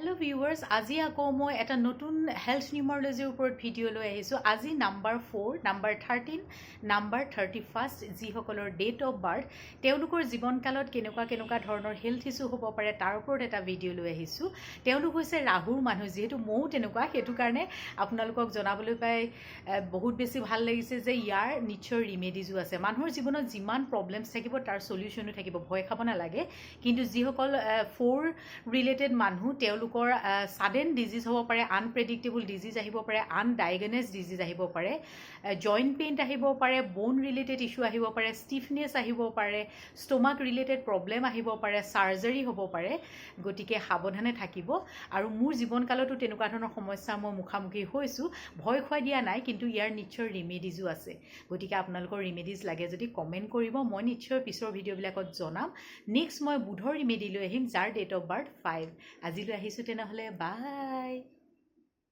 Hello viewers, আজি আকৌ মই এটা নতুন হেলথ নিউমাৰলজিৰ ওপৰত ভিডিঅ' লৈ আহিছোঁ। আজি নাম্বাৰ 4, নাম্বাৰ 13, নাম্বাৰ 31 যিসকলৰ ডেট অফ বাৰ্থ তেওঁলোকৰ জীৱনকালত কেনেকুৱা ধৰণৰ হেলথ ইছ্যু হ'ব পাৰে তাৰ ওপৰত এটা ভিডিঅ' লৈ আহিছোঁ। তেওঁলোক হৈছে ৰাহুৰ মানুহ, যিহেতু ময়ো তেনেকুৱা, সেইটো কাৰণে আপোনালোকক জনাবলৈ পাই বহুত বেছি ভাল লাগিছে যে ইয়াৰ নিশ্চয় ৰিমেডিজো আছে। মানুহৰ জীৱনত যিমান প্ৰব্লেমছ থাকিব তাৰ সলিউশ্যনো থাকিব, ভয় খাব নালাগে। কিন্তু যিসকল 4 ৰিলেটেড মানুহ তেওঁলোকৰ ছাডেন ডিজিজ হ'ব পাৰে, আনপ্ৰেডিক্টেবল ডিজিজ আহিব পাৰে, আনডায়াগনেজ ডিজিজ আহিব পাৰে, জইণ্ট পেইন আহিব পাৰে, বোন ৰিলেটেড ইছ্যু আহিব পাৰে, ষ্টিফনেছ আহিব পাৰে, ষ্টমাক ৰিলেটেড প্ৰব্লেম আহিব পাৰে, চাৰ্জাৰী হ'ব পাৰে। গতিকে সাৱধানে থাকিব। আৰু মোৰ জীৱনকালতো তেনেকুৱা ধৰণৰ সমস্যা মই মুখামুখি হৈছোঁ। ভয় খুৱাই দিয়া নাই, কিন্তু ইয়াৰ নিশ্চয় ৰিমেডিজো আছে। গতিকে আপোনালোকৰ ৰিমেডিজ লাগে যদি কমেণ্ট কৰিব, মই নিশ্চয় পিছৰ ভিডিঅ'বিলাকত জনাম। নেক্সট মই বুধৰ ৰিমেডি লৈ আহিম যাৰ ডেট অফ বাৰ্থ 5। আজিলৈ আহিছোঁ তেনেহ'লে, বাই।